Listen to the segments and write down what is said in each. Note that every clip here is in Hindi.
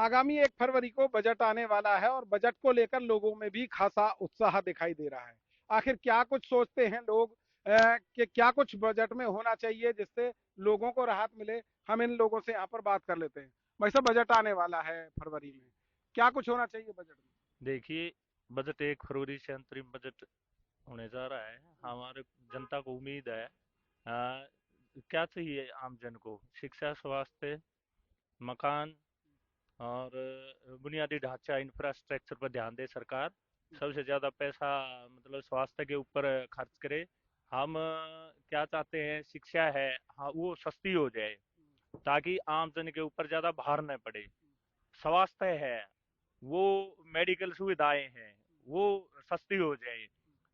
आगामी 1 फरवरी को बजट आने वाला है और बजट को लेकर लोगों में भी खासा उत्साह दिखाई दे रहा है। आखिर क्या कुछ सोचते हैं लोग, कि क्या कुछ बजट में होना चाहिए जिससे लोगों को राहत मिले। हम इन लोगों से यहाँ पर बात कर लेते हैं। भाई साहब, बजट आने वाला है फरवरी में, क्या कुछ होना चाहिए बजट में? देखिए, बजट 1 फरवरी से अंतरिम बजट होने जा रहा है। हमारे जनता को उम्मीद है। क्या चाहिए आम जन को? शिक्षा, स्वास्थ्य, मकान और बुनियादी ढांचा इंफ्रास्ट्रक्चर पर ध्यान दे सरकार। सबसे ज्यादा पैसा मतलब स्वास्थ्य के ऊपर खर्च करे। हम क्या चाहते हैं, शिक्षा है, हाँ, वो सस्ती हो जाए ताकि आम जन के ऊपर ज्यादा भार न पड़े। स्वास्थ्य है, वो मेडिकल सुविधाएं हैं, वो सस्ती हो जाए।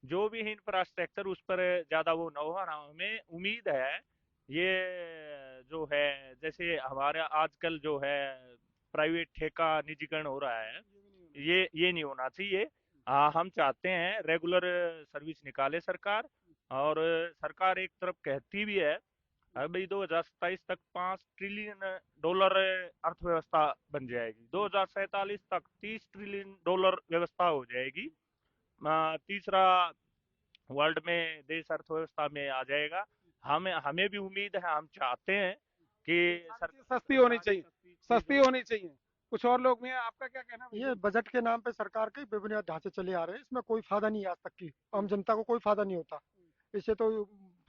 जो भी इंफ्रास्ट्रक्चर उस पर ज्यादा वो न हो। और हमें उम्मीद है ये जो है, जैसे हमारे आजकल जो है प्राइवेट ठेका निजीकरण हो रहा है, ये नहीं होना चाहिए। हम चाहते हैं रेगुलर सर्विस निकाले सरकार। और सरकार एक तरफ कहती भी है अभी 2027 तक $5 ट्रिलियन अर्थव्यवस्था बन जाएगी, 2047 तक $30 ट्रिलियन व्यवस्था हो जाएगी। तीसरा वर्ल्ड में देश अर्थव्यवस्था में आ जाएगा। हमें हमें भी उम्मीद है, हम चाहते हैं कि ये सारी चीज सस्ती सरकार होनी सारी चाहिए, सस्ती सस्ती चीजों। होनी चाहिए। कुछ और लोग में आपका क्या कहना है भाई ये साहब? बजट के नाम पे सरकार के बेबुनियाद ढांचे चले आ रहे हैं, इसमें कोई फायदा नहीं है आज तक की, आम जनता को कोई फायदा नहीं होता। इससे तो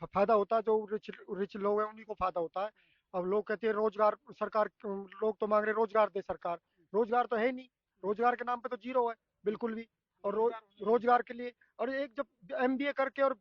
फायदा होता है जो रिच रिच लोग हैं उन्हीं को फायदा होता है। अब लोग कहते हैं रोजगार सरकार, लोग तो मांग रहे रोजगार दे सरकार, रोजगार तो है ही नहीं। रोजगार के नाम पे तो जीरो है, बिल्कुल भी। और रोजगार होना चाहिए। रोजगार के लिए, और एक जब एमबीए करके और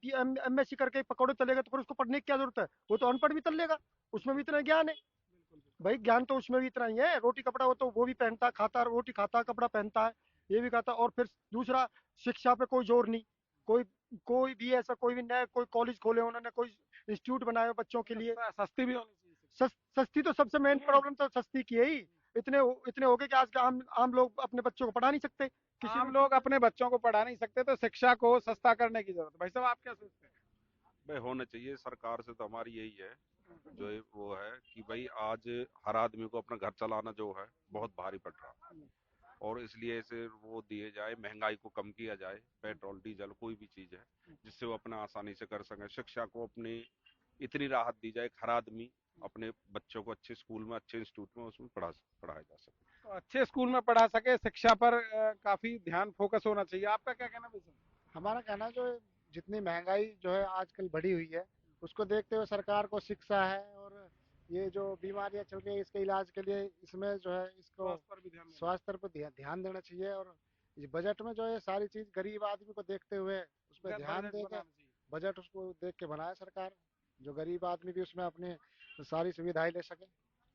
एमएससी करके पकौड़े चलेगा तो फिर उसको पढ़ने की क्या जरूरत है? वो तो अनपढ़ भी चल लेगा, उसमें भी इतना ज्ञान है। बिल्कुल बिल्कुल। भाई ज्ञान तो उसमें भी इतना ही है, रोटी कपड़ा वो तो वो भी पहनता खाता, रोटी खाता कपड़ा पहनता है, ये भी खाता। और फिर दूसरा, शिक्षा पे कोई जोर नहीं। कोई कोई भी ऐसा कोई भी नया कोई कॉलेज खोले उन्होंने, कोई इंस्टीट्यूट बनाए हो बच्चों के लिए। सस्ती भी होनी चाहिए सस्ती तो सबसे मेन प्रॉब्लम तो सस्ती की है ही। इतने इतने हो गए कि आज के आम आम लोग अपने बच्चों को पढ़ा नहीं सकते किसी आम भी लोग टीचर। अपने बच्चों को पढ़ा नहीं सकते, तो शिक्षा को सस्ता करने की जरूरत है। भाई साहब, आप क्या सोचते हैं? भाई होना चाहिए, सरकार से तो हमारी यही है, जो वो है कि भाई आज हर आदमी को अपना घर चलाना जो है बहुत भारी पड़ रहा है। और इसलिए ऐसे वो दिए जाए, महंगाई को कम किया जाए, पेट्रोल डीजल कोई भी चीज है जिससे वो अपना आसानी से कर सके। शिक्षा को अपनी इतनी राहत दी जाए कि हर आदमी अपने बच्चों को अच्छे स्कूल में, अच्छे इंस्टीट्यूट में उसमें पढ़ाया जा सके। तो अच्छे स्कूल में पढ़ा सके, शिक्षा पर काफी ध्यान फोकस होना चाहिए। आपका क्या कहना है भाई साहब? हमारा कहना है जो जितनी महंगाई जो है आजकल बढ़ी हुई है, उसको देखते हुए सरकार को शिक्षा है और ये जो बीमारियां चल रही है इसके इलाज के लिए इसमें जो है इसको स्वास्थ्य पर भी ध्यान देना स्वास्थ्य पर ध्यान देना चाहिए। और इस बजट में जो है सारी चीज गरीब आदमी को देखते हुए उस पर चाहिए, ध्यान बजट देकर बनाना चाहिए। बजट उसको देख के बनाए सरकार, जो गरीब आदमी भी उसमें अपने सारी सुविधाएं ले सके।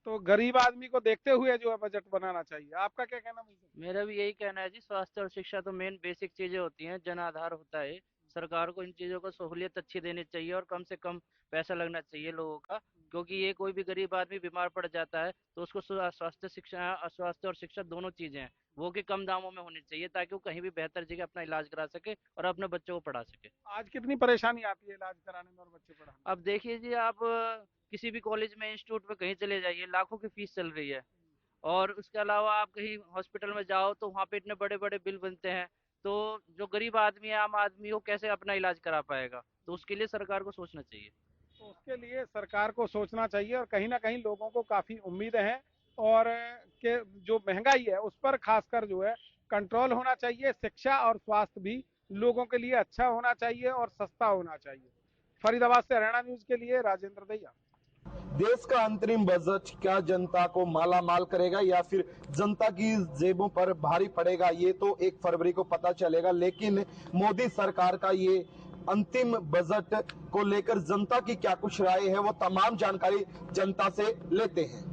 तो गरीब आदमी को देखते हुए जो है बजट बनाना चाहिए। आपका क्या कहना है भाई साहब? मेरा भी यही कहना है जी। स्वास्थ्य और शिक्षा तो मेन बेसिक चीजें होती हैं, जन आधार होता है। सरकार को इन चीजों को सहूलियत अच्छी देनी चाहिए और कम से कम पैसा लगना चाहिए लोगों का। क्योंकि ये कोई भी गरीब आदमी बीमार पड़ जाता है तो उसको स्वास्थ्य और शिक्षा दोनों चीजें हैं, वो कि कम दामों में होनी चाहिए ताकि वो कहीं भी बेहतर जगह अपना इलाज करा सके और अपने बच्चों को पढ़ा सके। आज कितनी परेशानी आती है इलाज कराने में और बच्चे पढ़ाने में? अब देखिए जी, आप किसी भी कॉलेज में इंस्टीट्यूट में कहीं चले जाइए, लाखों की फीस चल रही है। और उसके अलावा आप कहीं हॉस्पिटल में जाओ तो वहाँ पे इतने बड़े बड़े बिल बनते हैं। तो जो गरीब आदमी है, आम आदमी, वो कैसे अपना इलाज करा पाएगा? तो उसके लिए सरकार को सोचना चाहिए। तो उसके लिए सरकार को सोचना चाहिए और कहीं ना कहीं लोगों को काफी उम्मीदें हैं। और के जो महंगाई है उस पर खासकर जो है कंट्रोल होना चाहिए। शिक्षा और स्वास्थ्य भी लोगों के लिए अच्छा होना चाहिए और सस्ता होना चाहिए। फरीदाबाद से हरियाणा न्यूज के लिए राजेंद्र दैया। देश का अंतरिम बजट क्या जनता को माला माल करेगा या फिर जनता की जेबों पर भारी पड़ेगा, ये तो 1 फरवरी को पता चलेगा। लेकिन मोदी सरकार का ये अंतिम बजट को लेकर जनता की क्या कुछ राय है, वो तमाम जानकारी जनता से लेते हैं।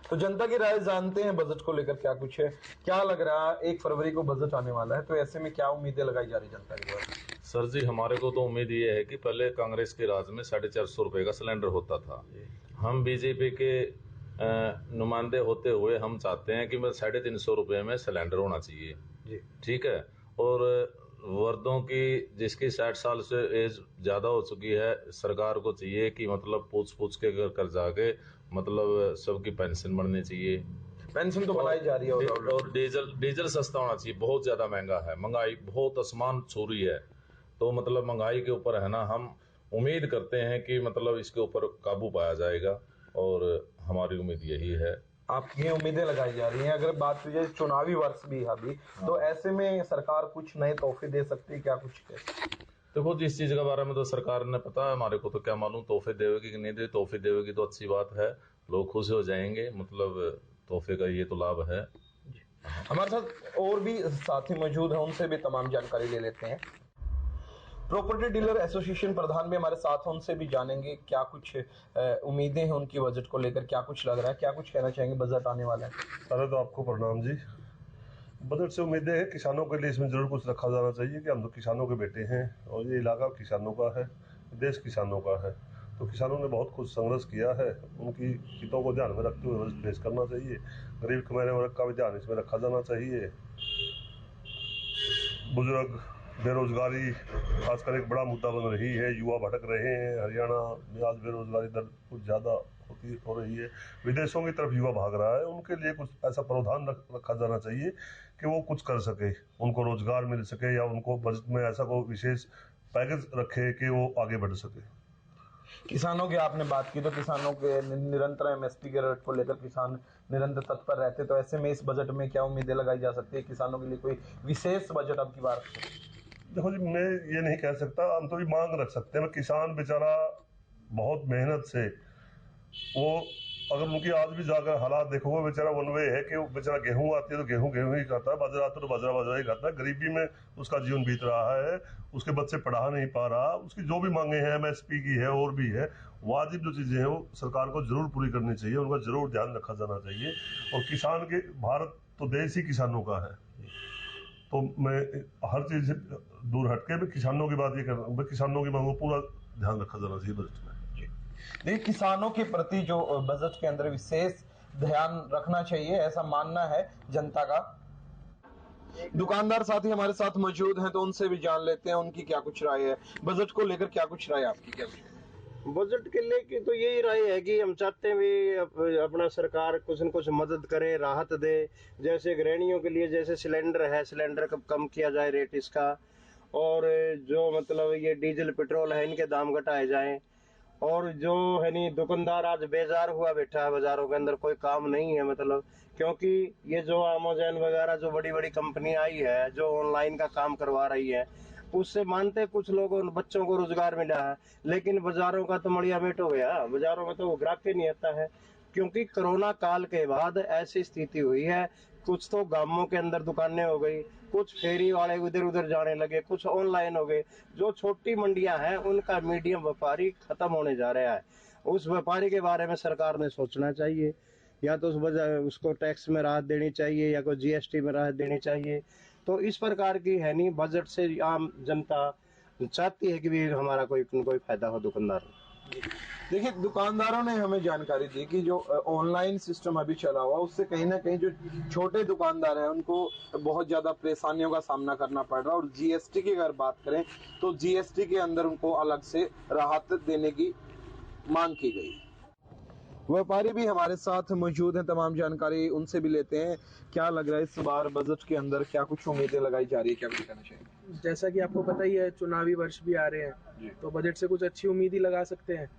तो जनता की राय जानते हैं बजट को लेकर क्या कुछ है। क्या लग रहा है, 1 फरवरी को बजट आने वाला है, तो ऐसे में क्या उम्मीदें लगाई जा रही जनता की द्वारा? सर जी, हमारे को तो उम्मीद ये है कि पहले कांग्रेस के राज में 450 रुपए का सिलेंडर होता था। हम बीजेपी के नुमाइंदे होते हुए हम चाहते हैं कि 350 रुपए में सिलेंडर होना चाहिए। ठीक है। और वर्दों की जिसकी 60 साल से एज ज्यादा हो चुकी है, सरकार को चाहिए कि मतलब पूछ पूछ के कर जाके मतलब सबकी पेंशन बढ़नी चाहिए। पेंशन तो बनाई जा रही है और डीजल सस्ता होना चाहिए, बहुत ज्यादा महंगा है, महंगाई बहुत आसमान छू रही है। तो मतलब महंगाई के ऊपर है ना, हम उम्मीद करते हैं कि मतलब इसके ऊपर काबू पाया जाएगा और हमारी उम्मीद यही है। आपकी उम्मीदें लगाई जा रही हैं। अगर बात की जाए चुनावी वर्ष भी है अभी, तो ऐसे में सरकार कुछ नए तोहफे दे सकती है, क्या कुछ है? देखो जिस चीज के बारे में तो सरकार ने पता है, हमारे को तो क्या मालूम तोहफे देवेगी कि नहीं दे। तोहफे देवेगी तो अच्छी बात है, लोग खुश हो जाएंगे, मतलब तोहफे का ये तो लाभ है। हमारे साथ और भी साथी मौजूद हैं, उनसे भी तमाम जानकारी ले लेते हैं। प्रॉपर्टी डीलर एसोसिएशन प्रधान भी हमारे साथ हैं, उनसे भी जानेंगे क्या कुछ उम्मीदें हैं उनकी बजट को लेकर, क्या कुछ लग रहा है, क्या कुछ कहना चाहेंगे, बजट आने वाला है। पहले तो आपको प्रणाम जी। बजट से उम्मीदें हैं किसानों के लिए इसमें जरूर कुछ रखा जाना चाहिए कि हम तो किसानों के बेटे हैं और ये इलाका किसानों का है, देश किसानों का है। तो किसानों ने बहुत कुछ संघर्ष किया है, उनकी हितों को ध्यान में रखते हुए बजट पेश करना चाहिए। गरीब कमाने वर्ग का भी ध्यान इसमें रखा जाना चाहिए। बुजुर्ग बेरोजगारी खासकर एक बड़ा मुद्दा बन रही है, युवा भटक रहे हैं। हरियाणा में आज बेरोजगारी दर कुछ ज़्यादा हो रही है, विदेशों की तरफ युवा भाग रहा है। उनके लिए कुछ ऐसा प्रावधान रखा जाना चाहिए कि वो कुछ कर सके, उनको रोजगार मिल सके, या उनको बजट में ऐसा कोई विशेष पैकेज रखे कि वो आगे बढ़ सके। किसानों की आपने बात की, तो किसानों के निरंतर एमएसपी के रेट को लेकर किसान निरंतर तत्पर रहते, तो ऐसे में इस बजट में क्या उम्मीदें लगाई जा सकती है? किसानों के लिए कोई विशेष बजट अब की बार? देखो जी, मैं ये नहीं कह सकता, हम तो ये मांग रख सकते हैं। किसान बेचारा बहुत मेहनत से, वो अगर उनकी आज भी जाकर हालात देखोगे, बेचारा वन वे है कि वो बेचारा गेहूं आती है तो गेहूं ही खाता है, बाजरा आता है तो बाजरा ही खाता है। गरीबी में उसका जीवन बीत रहा है, उसके बच्चे पढ़ा नहीं पा रहा। उसकी जो भी मांगे हैं एमएसपी की है और भी है, वाजिब जो चीजें हैं वो सरकार को जरूर पूरी करनी चाहिए, उनका जरूर ध्यान रखा जाना चाहिए। और किसान के, भारत तो देश ही किसानों का है, तो मैं हर चीज से दूर हटके मैं किसानों की बात ये कर रहा हूँ, किसानों की मांगों पूरा ध्यान रखा जाना चाहिए बजट में। देखिए, किसानों के प्रति जो बजट के अंदर विशेष ध्यान रखना चाहिए, ऐसा मानना है जनता का। दुकानदार साथी हमारे साथ मौजूद हैं, तो उनसे भी जान लेते हैं उनकी क्या कुछ राय है, बजट को लेकर क्या कुछ राय आपकी क्या? बजट के लेके तो यही राय है कि हम चाहते हैं भी अपना सरकार कुछ न कुछ मदद करे, राहत दे। जैसे गृहिणियों के लिए जैसे सिलेंडर है, सिलेंडर कम किया जाए रेट इसका, और जो मतलब ये डीजल पेट्रोल है इनके दाम घटाए जाएं। और जो है नहीं, दुकानदार आज बेजार हुआ बैठा है, बाजारों के अंदर कोई काम नहीं है, मतलब क्योंकि ये जो अमेज़न वगैरह जो बड़ी बड़ी कंपनी आई है जो ऑनलाइन का काम करवा रही है, उससे मानते कुछ लोगों बच्चों को रोजगार मिला है, लेकिन बाजारों का तो मड़िया मेट हो गया। बाजारों में तो वो ग्राहक ही नहीं आता है, क्योंकि कोरोना काल के बाद ऐसी स्थिति हुई है। कुछ तो गांवों के अंदर दुकानें हो गई, कुछ फेरी वाले इधर उधर जाने लगे, कुछ ऑनलाइन हो गए। जो छोटी मंडियां हैं उनका मीडियम व्यापारी खत्म होने जा रहा है। उस व्यापारी के बारे में सरकार ने सोचना चाहिए, या तो उसको टैक्स में राहत देनी चाहिए या कोई जीएसटी में राहत देनी चाहिए। तो इस प्रकार की है नहीं, बजट से आम जनता चाहती है कि भी हमारा कोई फायदा हो दुकानदार। देखिए, दुकानदारों ने हमें जानकारी दी कि जो ऑनलाइन सिस्टम अभी चला हुआ, उससे कहीं ना कहीं जो छोटे दुकानदार हैं उनको बहुत ज्यादा परेशानियों का सामना करना पड़ रहा है। और जीएसटी की अगर बात करें तो जीएसटी के अंदर उनको अलग से राहत देने की मांग की गई। व्यापारी भी हमारे साथ मौजूद हैं, तमाम जानकारी उनसे भी लेते हैं। क्या लग रहा है इस बार बजट के अंदर क्या कुछ उम्मीदें लगाई जा रही है, क्या कुछ कहना चाहिए? जैसा कि आपको पता ही है, चुनावी वर्ष भी आ रहे हैं, तो बजट से कुछ अच्छी उम्मीद ही लगा सकते हैं।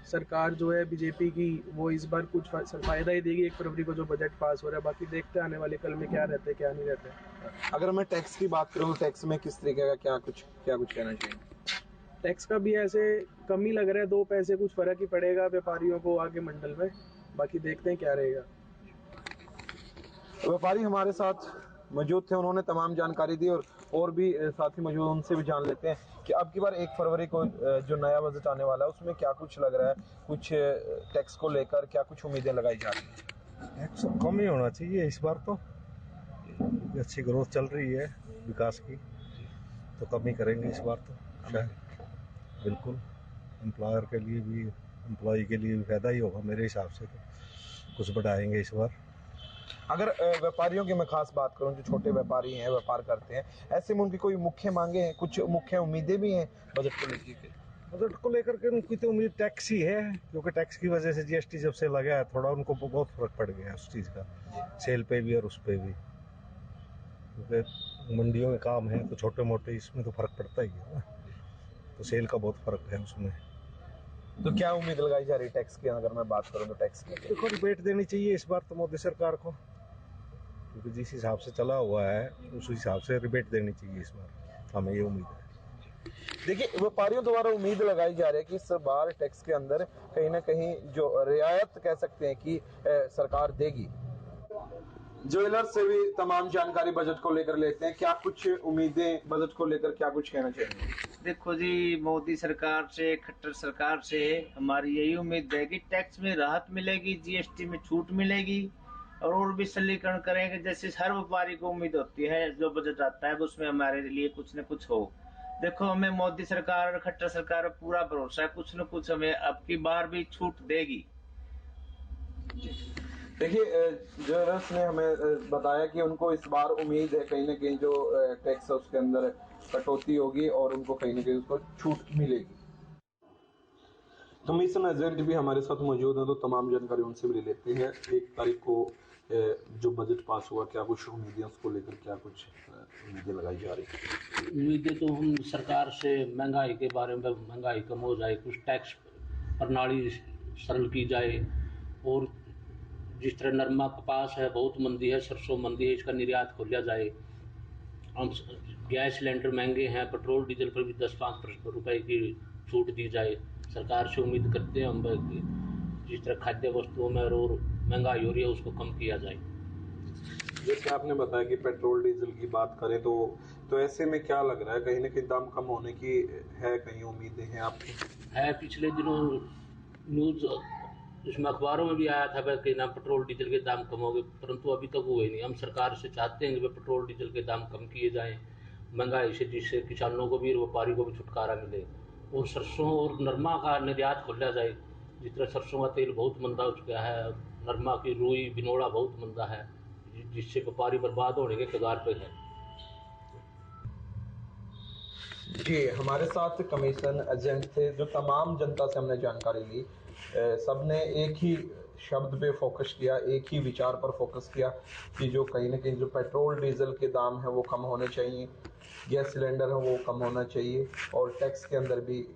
सरकार जो है बीजेपी की, वो इस बार कुछ फायदा ही देगी 1 फरवरी को जो बजट पास हो रहा है। बाकी देखते हैं आने वाले कल में क्या रहता है क्या नहीं रहता है। अगर मैं टैक्स की बात करूँ, टैक्स में किस तरीके का क्या कुछ कहना चाहिए? टैक्स का भी ऐसे कम ही लग रहा है, 2 पैसे कुछ फर्क ही पड़ेगा व्यापारियों को आगे मंडल में। बाकी देखते हैं क्या रहेगा। व्यापारी हमारे साथ मौजूद थे, उन्होंने तमाम जानकारी दी, और भी साथी मौजूद, उनसे भी जान लेते हैं कि अब की बार 1 फरवरी को जो नया बजट आने वाला है उसमें क्या कुछ लग रहा है, कुछ टैक्स को लेकर क्या कुछ उम्मीदें लगाई जा रही है? टैक्स कम ही होना चाहिए इस बार, तो अच्छी ग्रोथ चल रही है विकास की, तो कम ही करेंगे इस बार तो शायद। बिल्कुल, एम्प्लॉयर के लिए भी, एम्प्लॉय के लिए भी फायदा ही होगा मेरे हिसाब से, तो कुछ बढ़ाएंगे इस बार। अगर व्यापारियों की मैं खास बात करूं, जो छोटे व्यापारी हैं, व्यापार करते हैं, ऐसे में उनकी कोई मुख्य मांगे हैं, कुछ मुख्य उम्मीदें भी हैं बजट को लेकर? बजट को लेकर के उनकी तो उम्मीद टैक्स ही है, क्योंकि टैक्स की वजह से जीएसटी जब से लगा है थोड़ा उनको बहुत फर्क पड़ गया है उस चीज़ का, सेल पे भी और उस पे भी, क्योंकि मंडियों में काम है तो छोटे मोटे इसमें तो फर्क पड़ता ही है ना, तो सेल का बहुत फर्क है उसमें। तो क्या उम्मीद लगाई जा रही टैक्स की, अगर मैं बात करूँ तो टैक्स की? देखो रिबेट देनी चाहिए इस बार तो मोदी सरकार को, क्योंकि जिस हिसाब से चला हुआ है उस हिसाब से रिबेट देनी चाहिए इस बार, हमें ये उम्मीद है। देखिए, व्यापारियों द्वारा उम्मीद लगाई जा रही है कि इस बार टैक्स के अंदर कहीं ना कहीं जो रियायत कह सकते हैं कि सरकार देगी। ज्वेलर्स से भी तमाम जानकारी बजट को लेकर लेते हैं, क्या कुछ उम्मीदें बजट को लेकर, क्या कुछ कहना चाहिए? देखो जी, मोदी सरकार से, खट्टर सरकार से हमारी यही उम्मीद है कि टैक्स में राहत मिलेगी, जीएसटी में छूट मिलेगी और भी सरलीकरण करेंगे। जैसे हर व्यापारी को उम्मीद होती है जो बजट आता है उसमें हमारे लिए कुछ न कुछ हो। देखो, हमें मोदी सरकार और खट्टर सरकार पर पूरा भरोसा है, कुछ न कुछ हमें अब की बार भी छूट देगी। देखिए, ज्वेलर्स ने हमें बताया कि उनको इस बार उम्मीद है कहीं ना कहीं जो टैक्स है उसके अंदर कटौती होगी और उनको कहीं ना कहीं उसको छूट मिलेगी। कमीशन एजेंट भी हमारे साथ मौजूद हैं, तो तमाम जानकारी उनसे भी ले लेते हैं। 1 तारीख को जो बजट पास हुआ, क्या कुछ उम्मीदें उसको लेकर, क्या कुछ उम्मीदें लगाई जा रही हैं? उम्मीदें तो हम सरकार से महंगाई के बारे में, महंगाई कम हो जाए, कुछ टैक्स प्रणाली सरल की जाए, और जिस तरह नरमा कपास है बहुत मंदी है, सरसों मंदी है, इसका निर्यात खोला जाए। हम गैस सिलेंडर महंगे हैं, पेट्रोल डीजल पर भी 10-5 रुपए की छूट दी जाए। सरकार से उम्मीद करते हैं हम कि जिस तरह खाद्य वस्तुओं में और महंगाई हो रही है उसको कम किया जाए। जैसे आपने बताया कि पेट्रोल डीजल की बात करें तो ऐसे में क्या लग रहा है, कहीं ना कहीं दाम कम होने की है, कहीं उम्मीदें हैं आपकी? है, पिछले दिनों न्यूज़ उसमें अखबारों में भी आया था कि ना पेट्रोल डीजल के दाम कम हो गए, परंतु अभी तक हुए नहीं। हम सरकार से चाहते हैं कि पेट्रोल डीजल के दाम कम किए जाएं महंगाई से, जिससे किसानों को भी और व्यापारी को भी छुटकारा मिले, और सरसों और नरमा का निर्यात खोला जाए। जिस तरह सरसों का तेल बहुत मंदा हो चुका है, नरमा की रुई बिनोड़ा बहुत मंदा है, जिससे व्यापारी बर्बाद होने के कगार पे है। जी, हमारे साथ कमीशन एजेंट थे, जो तमाम जनता से हमने जानकारी ली, सबने एक ही शब्द पे फोकस किया, एक ही विचार पर फोकस किया कि जो कहीं ना कहीं जो पेट्रोल डीजल के दाम है वो कम होने चाहिए, गैस सिलेंडर है वो कम होना चाहिए, और टैक्स के अंदर भी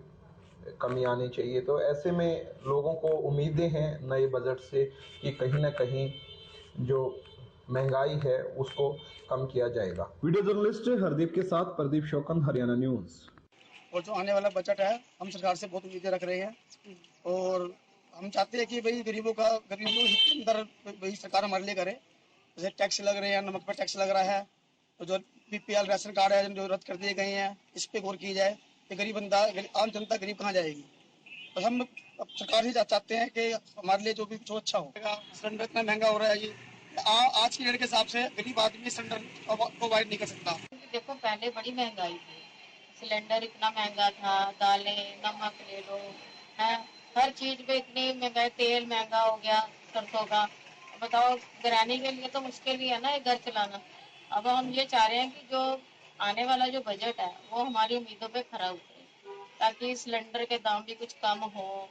कमी आनी चाहिए। तो ऐसे में लोगों को उम्मीदें हैं नए बजट से कि कहीं ना कहीं जो महंगाई है उसको कम किया जाएगा। वीडियो जर्नलिस्ट हरदीप के साथ प्रदीप शौकन, हरियाणा न्यूज़। और जो आने वाला बजट है हम सरकार से बहुत उम्मीदें रख रहे हैं, और हम चाहते हैं कि भाई गरीबों को हित के अंदर भाई सरकार हमारे लिए करे। जैसे टैक्स लग रहे हैं, नमक पर टैक्स लग रहा है, तो जो बीपीएल राशन कार्ड है जो रद्द कर दिए गए हैं, इस पे गौर की जाए कि गरीब बंदा, आम जनता गरीब कहाँ जाएगी। तो हम सरकार से चाहते हैं कि हमारे लिए जो अच्छा हो। सिलेंडर इतना महंगा हो रहा है, ये आज की डेट के हिसाब से गरीब आदमी सिलेंडर प्रोवाइड नहीं कर सकता। देखो, पहले बड़ी महंगाई थी, सिलेंडर इतना महंगा था, दालें नमक ले लो, है हर चीज पे इतनी महंगाई, तेल महंगा हो गया सरसों का। बताओ, गृहिणी के लिए तो मुश्किल ही है ना ये घर चलाना। अब हम ये चाह रहे हैं कि जो आने वाला जो बजट है वो हमारी उम्मीदों पे खरा उतरे, ताकि सिलेंडर के दाम भी कुछ कम हो।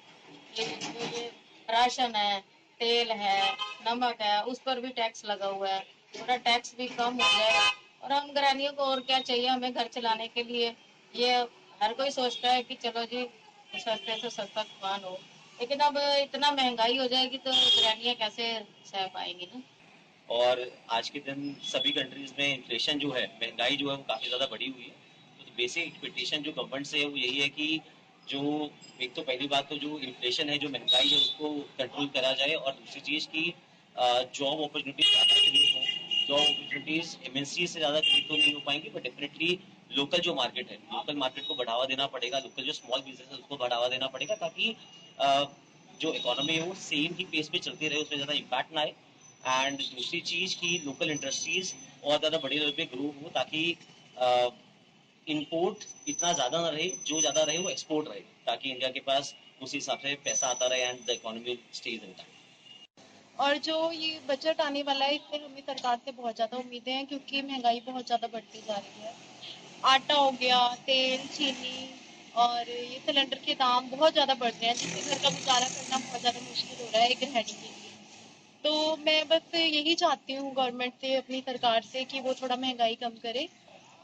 ये राशन है, तेल है, नमक है, उस पर भी टैक्स लगा हुआ है, थोड़ा टैक्स भी कम हो जाए। और हम गृहिणियों को और क्या चाहिए, हमें घर चलाने के लिए। ये हर कोई सोचता है कि चलो जी सस्ते से सस्ता सामान हो, लेकिन अब इतना महंगाई हो जाएगी तो गृहिणियाँ कैसे सह पाएंगी ना। और आज के दिन सभी कंट्रीज में इन्फ्लेशन जो है, महंगाई जो है वो काफ़ी ज़्यादा बढ़ी हुई है। तो बेसिक एक्सपेक्टेशन जो गवर्नमेंट से है वो यही है कि जो एक तो पहली बात तो जो इन्फ्लेशन है, जो महंगाई है, उसको कंट्रोल करा जाए, और दूसरी चीज़ की जॉब अपॉर्चुनिटीज ज़्यादा क्रिएट हो। जॉब अपॉर्चुनिटीज एमएनसी से ज़्यादा क्रिएट तो नहीं हो पाएंगी, बट डेफिनेटली लोकल जो मार्केट है, लोकल मार्केट को बढ़ावा देना पड़ेगा, लोकल जो स्मॉल बिजनेस है उसको बढ़ावा देना पड़ेगा, ताकि जो इकोनॉमी है वो सेम ही पेस पे चलती रहे, उसमें ज़्यादा इम्पैक्ट ना आए। एंड दूसरी चीज़ की लोकल इंडस्ट्रीज और ज़्यादा बड़े लेवल पे ग्रो हो, ताकि इम्पोर्ट इतना ज़्यादा ना रहे, जो ज़्यादा रहे वो एक्सपोर्ट रहे, ताकि इंडिया के पास उस हिसाब से पैसा आता रहे and the economy stage intact. और जो ये बजट आने वाला है, इससे हमें सरकार से बहुत ज़्यादा उम्मीदें हैं, क्योंकि महंगाई बहुत ज़्यादा बढ़ती जा रही है। आटा हो गया, तेल, चीनी और ये सिलेंडर के दाम बहुत ज़्यादा बढ़ रहे हैं, जिससे घर का गुजारा करना बहुत ज़्यादा मुश्किल हो रहा है एक गृहिणी के लिए। तो मैं बस यही चाहती हूँ गवर्नमेंट से, अपनी सरकार से, कि वो थोड़ा महंगाई कम करे,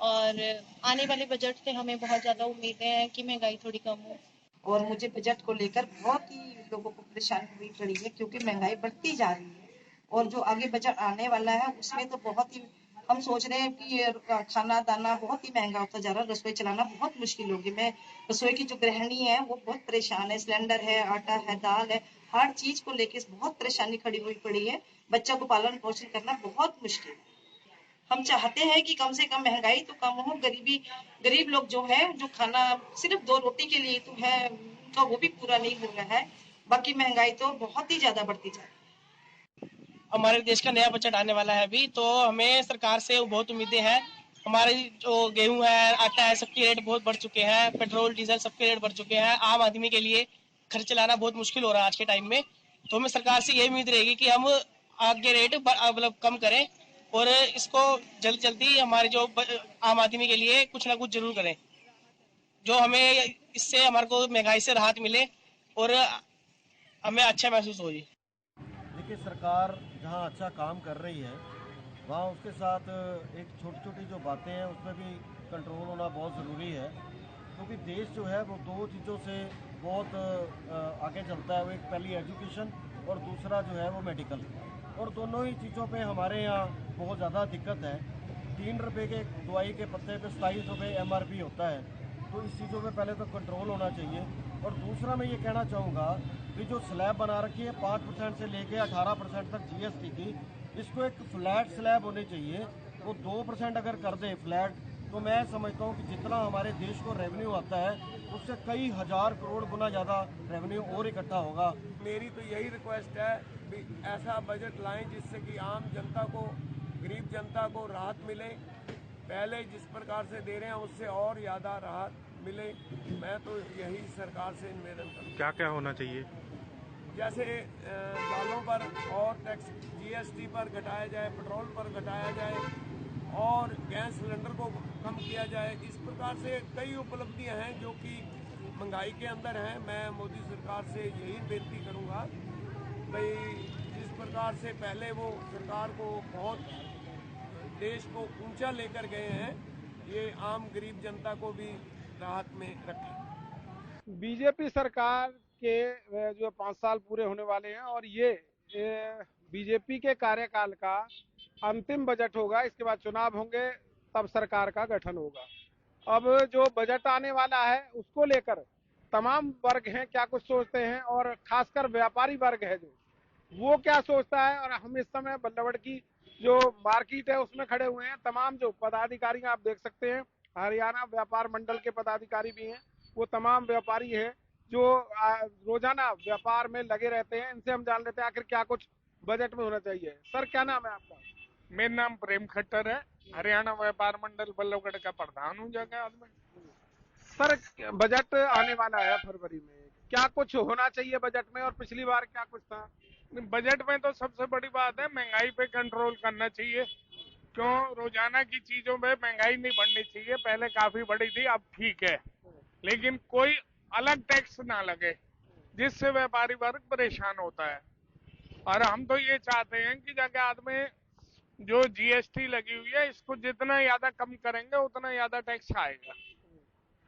और आने वाले बजट से हमें बहुत ज़्यादा उम्मीदें हैं कि महंगाई थोड़ी कम हो। और मुझे बजट को लेकर बहुत ही लोगों को परेशानी हुई पड़ी है, क्योंकि महंगाई बढ़ती जा रही है और जो आगे बजट आने वाला है उसमें तो बहुत ही हम सोच रहे हैं कि ये खाना दाना बहुत ही महंगा होता जा रहा है, रसोई चलाना बहुत मुश्किल होगी। मैं रसोई की जो गृहिणी है वो बहुत परेशान है, सिलेंडर है, आटा है, दाल है, हर चीज को लेके बहुत परेशानी खड़ी हुई पड़ी है। बच्चा को पालन पोषण करना बहुत मुश्किल है। हम चाहते हैं कि कम से कम महंगाई तो कम हो, गरीब लोग जो है, जो खाना सिर्फ 2 रोटी के लिए तो है, उनका वो भी पूरा नहीं हो रहा है। बाकी महंगाई तो बहुत ही ज्यादा बढ़ती जा रही है। हमारे देश का नया बजट आने वाला है अभी, तो हमें सरकार से बहुत उम्मीदें हैं। हमारे जो गेहूं है, आटा है, सबके रेट बहुत बढ़ चुके हैं, पेट्रोल डीजल सबके रेट बढ़ चुके हैं। आम आदमी के लिए खर्च चलाना बहुत मुश्किल हो रहा है आज के टाइम में। तो हमें सरकार से यही उम्मीद रहेगी कि हम आगे रेट मतलब कम करें और इसको जल्दी हमारे जो आम आदमी के लिए कुछ ना कुछ जरूर करें, जो हमें इससे हमारे को महंगाई से राहत मिले और हमें अच्छा महसूस हो। देखिए, सरकार जहाँ अच्छा काम कर रही है वहाँ उसके साथ एक छोटी छोटी जो बातें हैं उसमें भी कंट्रोल होना बहुत ज़रूरी है, क्योंकि देश जो है वो 2 चीज़ों से बहुत आगे चलता है। वो एक पहली एजुकेशन और दूसरा जो है वो मेडिकल, और दोनों ही चीज़ों पे हमारे यहाँ बहुत ज़्यादा दिक्कत है। 3 रुपये के दवाई के पत्ते पे 27 रुपये MRP होता है, तो इस चीज़ों पे पहले तो कंट्रोल होना चाहिए। और दूसरा मैं ये कहना चाहूँगा कि जो स्लैब बना रखी है 5% से लेके 18% तक GST की, इसको एक फ्लैट स्लैब होनी चाहिए। वो 2% अगर कर दे फ्लैट, तो मैं समझता हूँ कि जितना हमारे देश को रेवेन्यू आता है उससे कई हज़ार करोड़ गुना ज़्यादा रेवेन्यू और इकट्ठा होगा। मेरी तो यही रिक्वेस्ट है कि ऐसा बजट लाएं जिससे कि आम जनता को, गरीब जनता को राहत मिले। पहले जिस प्रकार से दे रहे हैं उससे और ज़्यादा राहत मिले। मैं तो यही सरकार से निवेदन करूँ। क्या क्या होना चाहिए? जैसे दालों पर और टैक्स, GST पर घटाया जाए, पेट्रोल पर घटाया जाए और गैस सिलेंडर को कम किया जाए। इस प्रकार से कई उपलब्धियां हैं जो कि महंगाई के अंदर हैं। मैं मोदी सरकार से यही बेनती करूंगा भाई, जिस प्रकार से पहले वो सरकार को बहुत देश को ऊंचा लेकर गए हैं, ये आम गरीब जनता को भी राहत में रखें। बीजेपी सरकार के जो 5 साल पूरे होने वाले हैं और ये बीजेपी के कार्यकाल का अंतिम बजट होगा। इसके बाद चुनाव होंगे, तब सरकार का गठन होगा। अब जो बजट आने वाला है उसको लेकर तमाम वर्ग हैं क्या कुछ सोचते हैं, और खासकर व्यापारी वर्ग है जो, वो क्या सोचता है। और हम इस समय बल्लभगढ़ की जो मार्केट है उसमें खड़े हुए हैं। तमाम जो पदाधिकारी आप देख सकते हैं, हरियाणा व्यापार मंडल के पदाधिकारी भी हैं, वो तमाम व्यापारी हैं जो रोजाना व्यापार में लगे रहते हैं। इनसे हम जान लेते हैं आखिर क्या कुछ बजट में होना चाहिए। सर, क्या नाम है आपका? मेरा नाम प्रेम खट्टर है, हरियाणा व्यापार मंडल बल्लभगढ़ का प्रधान हूँ जगह आदमी। सर, बजट आने वाला है फरवरी में, क्या कुछ होना चाहिए बजट में, और पिछली बार क्या कुछ था? बजट में तो सबसे बड़ी बात है महंगाई पे कंट्रोल करना चाहिए। क्यों, रोजाना की चीजों पे महंगाई नहीं बढ़नी चाहिए। पहले काफी बढ़ी थी, अब ठीक है, लेकिन कोई अलग टैक्स ना लगे जिससे व्यापारी वर्ग परेशान होता है। और हम तो ये चाहते हैं कि जगह आदमी जो GST लगी हुई है इसको जितना ज्यादा कम करेंगे उतना ज्यादा टैक्स आएगा।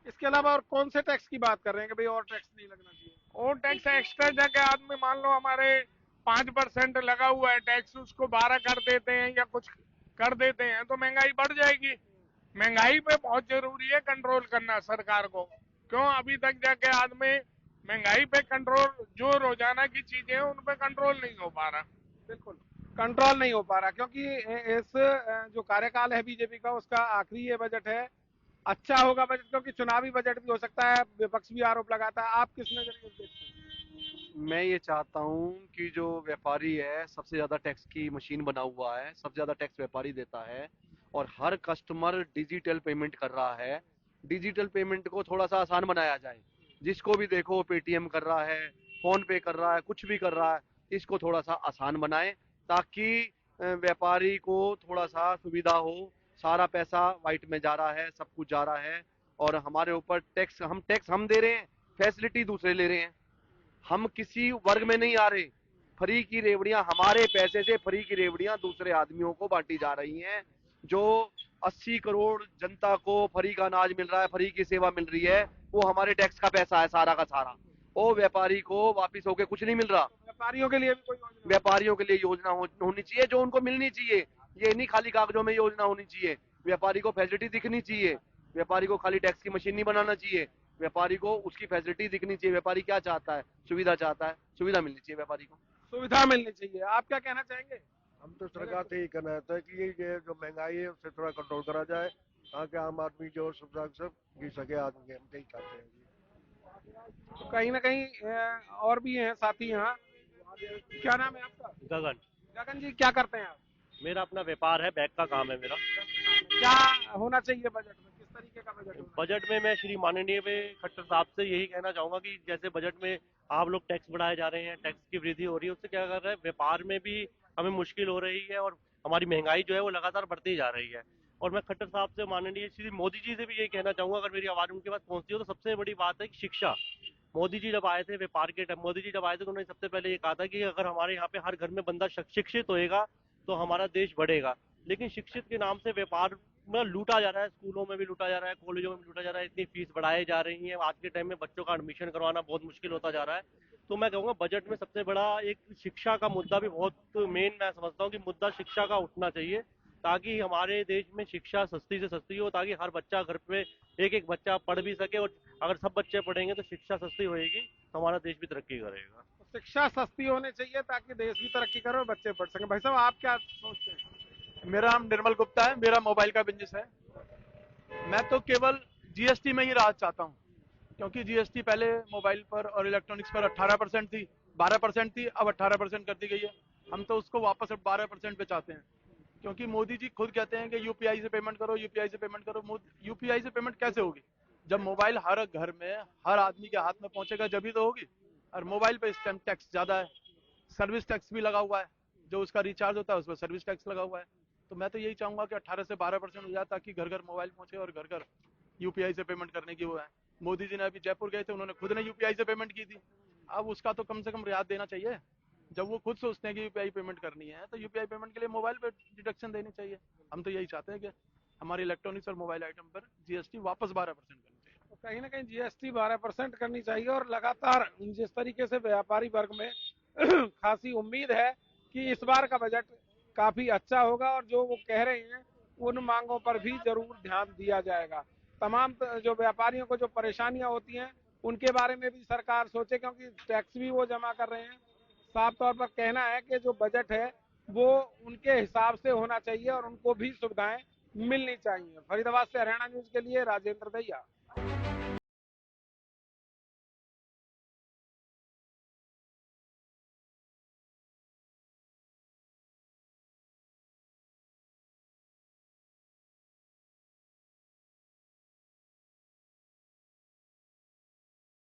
इसके अलावा और कौन से टैक्स की बात कर रहे हैं कि भाई और टैक्स नहीं लगना चाहिए? और टैक्स एक्स्ट्रा जगह आदमी, मान लो हमारे 5% लगा हुआ है टैक्स, उसको 12 कर देते हैं या कुछ कर देते हैं तो महंगाई बढ़ जाएगी। महंगाई पे बहुत जरूरी है कंट्रोल करना सरकार को। क्यों, अभी तक जाके आदमी महंगाई पे कंट्रोल, जो रोजाना की चीजें हैं उन पे कंट्रोल नहीं हो पा रहा। बिल्कुल कंट्रोल नहीं हो पा रहा, क्योंकि इस जो कार्यकाल है बीजेपी का उसका आखिरी ये बजट है। अच्छा होगा बजट, क्योंकि चुनावी बजट भी हो सकता है, विपक्ष भी आरोप लगाता है। आप किस नजरिए से देखते हैं? मैं ये चाहता हूँ कि जो व्यापारी है सबसे ज्यादा टैक्स की मशीन बना हुआ है, सबसे ज्यादा टैक्स व्यापारी देता है और हर कस्टमर डिजिटल पेमेंट कर रहा है। डिजिटल पेमेंट को थोड़ा सा आसान बनाया जाए। जिसको भी देखो पेटीएम कर रहा है, फोन पे कर रहा है, कुछ भी कर रहा है, इसको थोड़ा सा आसान बनाए ताकि व्यापारी को थोड़ा सा सुविधा हो। सारा पैसा वाइट में जा रहा है, सब कुछ जा रहा है, और हमारे ऊपर टैक्स हम दे रहे हैं, फैसिलिटी दूसरे ले रहे हैं। हम किसी वर्ग में नहीं आ रहे। फ्री की रेवड़ियां, हमारे पैसे से फ्री की रेवड़ियां दूसरे आदमियों को बांटी जा रही हैं। जो 80 करोड़ जनता को फ्री का अनाज मिल रहा है, फ्री की सेवा मिल रही है, वो हमारे टैक्स का पैसा है सारा का सारा। वो व्यापारी को वापिस होके कुछ नहीं मिल रहा। व्यापारियों के लिए भी कोई योजना, व्यापारियों के लिए योजना होनी चाहिए जो उनको मिलनी चाहिए। ये नहीं खाली कागजों में योजना होनी चाहिए। व्यापारी को फैसिलिटी दिखनी चाहिए। व्यापारी को खाली टैक्स की मशीन नहीं बनाना चाहिए। व्यापारी को उसकी फैसिलिटी दिखनी चाहिए। व्यापारी क्या चाहता है? सुविधा चाहता है, सुविधा मिलनी चाहिए व्यापारी को। सुविधा मिलनी चाहिए। आप क्या कहना चाहेंगे? हम तो सरकार से यही कहना चाहते हैं कि ये जो महंगाई है उससे थोड़ा कंट्रोल करा जाए, ताकि आम आदमी जो सुविधा सब जी सके आदमी। हम यही चाहते हैं। तो कहीं ना कहीं और भी हैं साथी यहाँ। क्या नाम है आपका? गगन। गगन जी, क्या करते हैं आप? मेरा अपना व्यापार है, बैग का काम है मेरा। क्या होना चाहिए बजट में? किस तरीके का बजट होना? बजट में मैं श्री माननीय खट्टर साहब से यही कहना चाहूंगा कि जैसे बजट में आप लोग टैक्स बढ़ाए जा रहे हैं, टैक्स की वृद्धि हो रही है, उससे क्या कर रहा है, व्यापार में भी हमें मुश्किल हो रही है और हमारी महंगाई जो है वो लगातार बढ़ती जा रही है। और मैं खट्टर साहब से, माननीय श्री मोदी जी से भी यही कहना चाहूंगा, अगर मेरी आवाज़ उनके पास पहुंचती हो तो सबसे बड़ी बात है कि शिक्षा। मोदी जी जब आए थे व्यापार के टाइम, मोदी जी जब आए थे तो उन्होंने सबसे पहले ये कहा था कि अगर हमारे यहाँ पे हर घर में बंदा शिक्षित होएगा तो हमारा देश बढ़ेगा। लेकिन शिक्षित के नाम से व्यापार में लूटा जा रहा है, स्कूलों में भी लूटा जा रहा है, कॉलेजों में भी लूटा जा रहा है, इतनी फीस बढ़ाई जा रही है, आज के टाइम में बच्चों का एडमिशन करवाना बहुत मुश्किल होता जा रहा है। तो मैं कहूँगा बजट में सबसे बड़ा एक शिक्षा का मुद्दा भी बहुत मेन मैं समझता हूँ कि मुद्दा शिक्षा का उठना चाहिए, ताकि हमारे देश में शिक्षा सस्ती से सस्ती हो, ताकि हर बच्चा घर पे एक बच्चा पढ़ भी सके। और अगर सब बच्चे पढ़ेंगे तो शिक्षा सस्ती होएगी तो हमारा देश भी तरक्की करेगा। शिक्षा सस्ती होनी चाहिए ताकि देश भी तरक्की करे और बच्चे पढ़ सकें। भाई साहब, आप क्या सोचते हैं? मेरा नाम निर्मल गुप्ता है, मेरा मोबाइल का बिजनेस है। मैं तो केवल जीएसटी में ही राहत चाहता हूँ, क्योंकि जीएसटी पहले मोबाइल पर और इलेक्ट्रॉनिक्स पर 18% थी, 12% थी, अब 18% कर दी गई है। हम तो उसको वापस अब 12% पे चाहते हैं, क्योंकि मोदी जी खुद कहते हैं कि यूपीआई से पेमेंट करो, यूपीआई से पेमेंट करो। यूपीआई से पेमेंट कैसे होगी जब मोबाइल हर घर में हर आदमी के हाथ में पहुंचेगा, जब ही तो होगी। और मोबाइल पे इस टाइम टैक्स ज़्यादा है, सर्विस टैक्स भी लगा हुआ है, जो उसका रिचार्ज होता है उस पर सर्विस टैक्स लगा हुआ है। तो मैं तो यही चाहूँगा कि 18 से 12% हो जाए, ताकि घर घर मोबाइल पहुंचे और घर घर यूपीआई से पेमेंट करने की वो है। मोदी जी ने अभी जयपुर गए थे, उन्होंने खुद ने यूपीआई से पेमेंट की थी। अब उसका तो कम से कम रियायत देना चाहिए। जब वो खुद सोचते हैं कि यूपीआई पेमेंट करनी है तो यूपीआई पेमेंट के लिए मोबाइल पे डिडक्शन देनी चाहिए। हम तो यही चाहते हैं कि हमारे इलेक्ट्रॉनिक्स और मोबाइल आइटम पर जीएसटी वापस 12% करनी चाहिए। तो कहीं ना कहीं जीएसटी 12% करनी चाहिए। और लगातार जिस तरीके से व्यापारी वर्ग में खासी उम्मीद है कि इस बार का बजट काफी अच्छा होगा और जो वो कह रहे हैं उन मांगों पर भी जरूर ध्यान दिया जाएगा। तमाम जो व्यापारियों को जो परेशानियां होती हैं उनके बारे में भी सरकार सोचे, क्योंकि टैक्स भी वो जमा कर रहे हैं। साफ तौर पर कहना है कि जो बजट है वो उनके हिसाब से होना चाहिए और उनको भी सुविधाएं मिलनी चाहिए। फरीदाबाद से हरियाणा न्यूज के लिए राजेंद्र दैया।